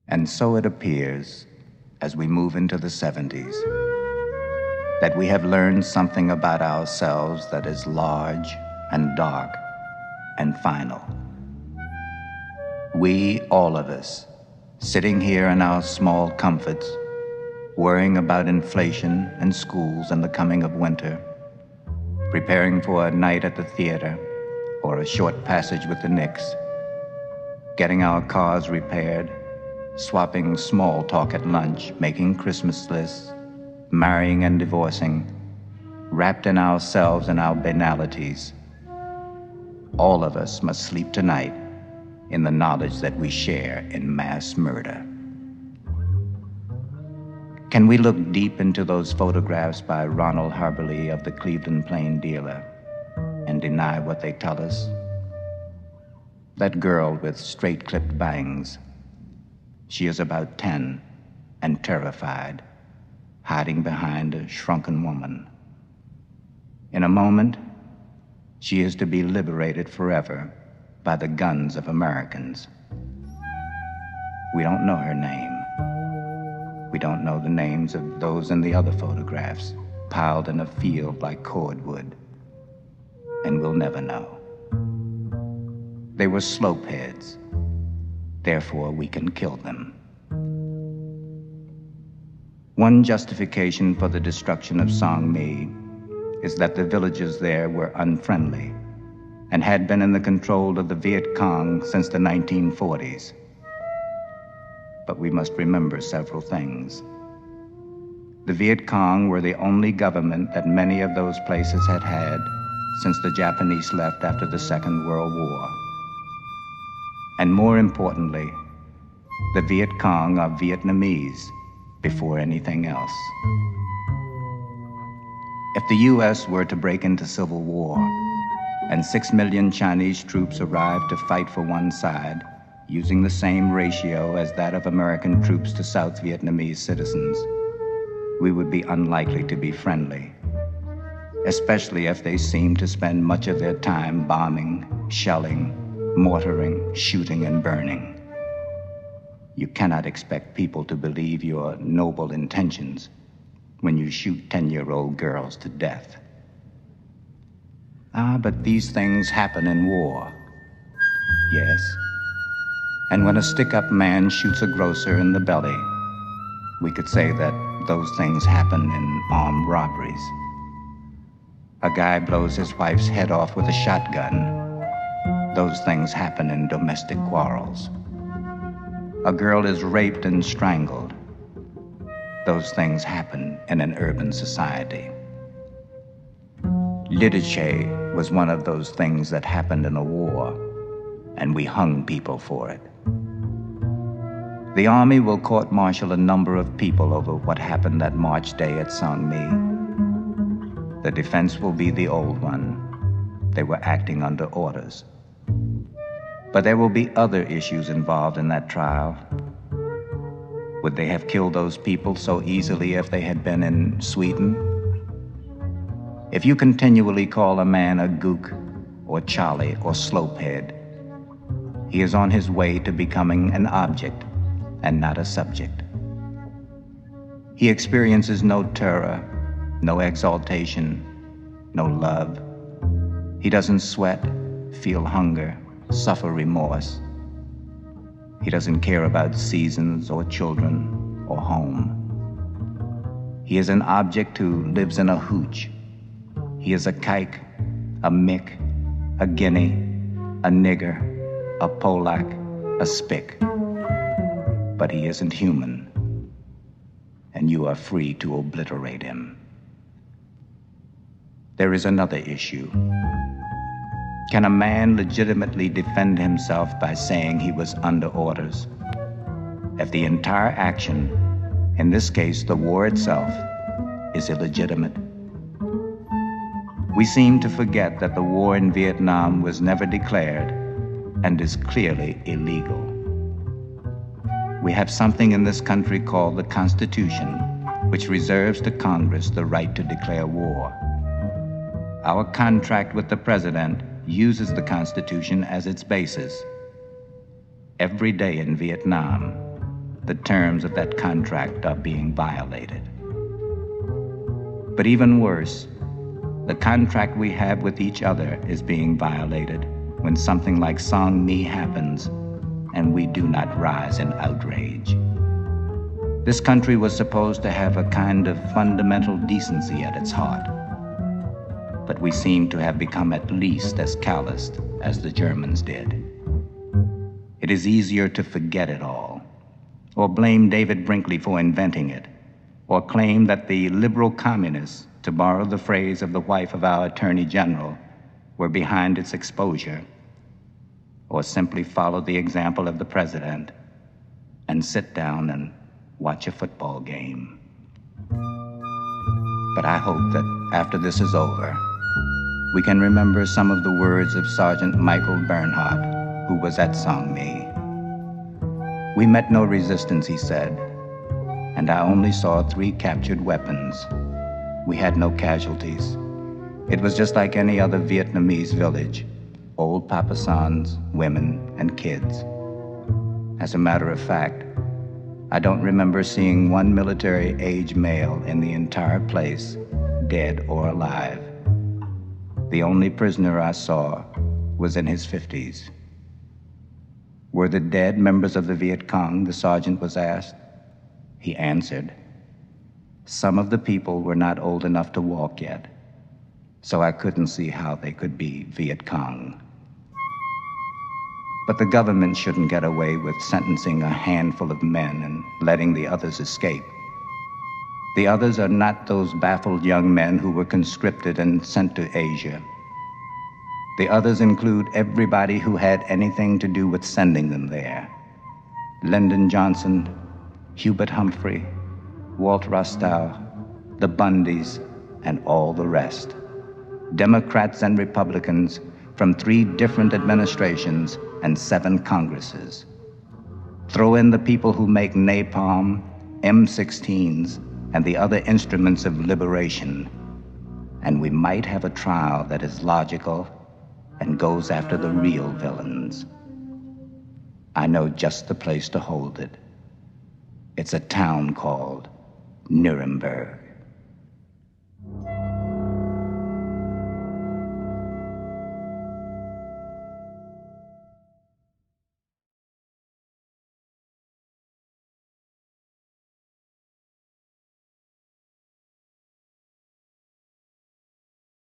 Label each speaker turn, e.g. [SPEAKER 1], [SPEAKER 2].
[SPEAKER 1] And so it appears, as we move into the 70s, that we have learned something about ourselves that is large and dark and final. We, all of us, sitting here in our small comforts, worrying about inflation and schools and the coming of winter, preparing for a night at the theater or a short passage with the Knicks, getting our cars repaired, swapping small talk at lunch, making Christmas lists, marrying and divorcing, wrapped in ourselves and our banalities. All of us must sleep tonight in the knowledge that we share in mass murder. Can we look deep into those photographs by Ronald Harberly of the Cleveland Plain dealer and deny what they tell us? That girl with straight-clipped bangs, she is about 10 and terrified, hiding behind a shrunken woman. In a moment, she is to be liberated forever by the guns of Americans. We don't know her name. We don't know the names of those in the other photographs, piled in a field like cordwood. And we'll never know. They were slopeheads. Therefore, we can kill them. One justification for the destruction of Song Mi is that the villagers there were unfriendly and had been in the control of the Viet Cong since the 1940s. But we must remember several things. The Viet Cong were the only government that many of those places had had since the Japanese left after the Second World War. And more importantly, the Viet Cong are Vietnamese before anything else. If the U.S. were to break into civil war and 6 million Chinese troops arrived to fight for one side, using the same ratio as that of American troops to South Vietnamese citizens, we would be unlikely to be friendly, especially if they seemed to spend much of their time bombing, shelling, mortaring, shooting, and burning. You cannot expect people to believe your noble intentions when you shoot 10-year-old girls to death. But these things happen in war. Yes. And when a stick-up man shoots a grocer in the belly, we could say that those things happen in armed robberies. A guy blows his wife's head off with a shotgun. Those things happen in domestic quarrels. A girl is raped and strangled. Those things happen in an urban society. Literature was one of those things that happened in a war, and we hung people for it. The Army will court-martial a number of people over what happened that March day at Song Mi. The defense will be the old one. They were acting under orders. But there will be other issues involved in that trial. Would they have killed those people so easily if they had been in Sweden? If you continually call a man a gook or Charlie or slopehead, he is on his way to becoming an object and not a subject. He experiences no terror, no exaltation, no love. He doesn't sweat, feel hunger, suffer remorse. He doesn't care about seasons or children or home. He is an object who lives in a hooch. He is a kike, a mick, a guinea, a nigger, a Polak, a spick. But he isn't human, and you are free to obliterate him. There is another issue. Can a man legitimately defend himself by saying he was under orders? If the entire action, in this case the war itself, is illegitimate? We seem to forget that the war in Vietnam was never declared and is clearly illegal. We have something in this country called the Constitution, which reserves to Congress the right to declare war. Our contract with the President uses the Constitution as its basis. Every day in Vietnam, the terms of that contract are being violated. But even worse, the contract we have with each other is being violated when something like Song Mi happens and we do not rise in outrage. This country was supposed to have a kind of fundamental decency at its heart, but we seem to have become at least as calloused as the Germans did. It is easier to forget it all, or blame David Brinkley for inventing it, or claim that the liberal communists, to borrow the phrase of the wife of our Attorney General, were behind its exposure, or simply follow the example of the president and sit down and watch a football game. But I hope that after this is over, we can remember some of the words of Sergeant Michael Bernhardt, who was at Song Mi. We met no resistance, he said, and I only saw 3 captured weapons. We had no casualties. It was just like any other Vietnamese village, old Papasans, women, and kids. As a matter of fact, I don't remember seeing one military-age male in the entire place, dead or alive. The only prisoner I saw was in his 50s. Were the dead members of the Viet Cong, the sergeant was asked? He answered, some of the people were not old enough to walk yet, so I couldn't see how they could be Viet Cong. But the government shouldn't get away with sentencing a handful of men and letting the others escape. The others are not those baffled young men who were conscripted and sent to Asia. The others include everybody who had anything to do with sending them there. Lyndon Johnson, Hubert Humphrey, Walt Rostow, the Bundys, and all the rest. Democrats and Republicans from 3 different administrations and 7 Congresses. Throw in the people who make napalm, M16s, and the other instruments of liberation, and we might have a trial that is logical and goes after the real villains. I know just the place to hold it. It's a town called Nuremberg.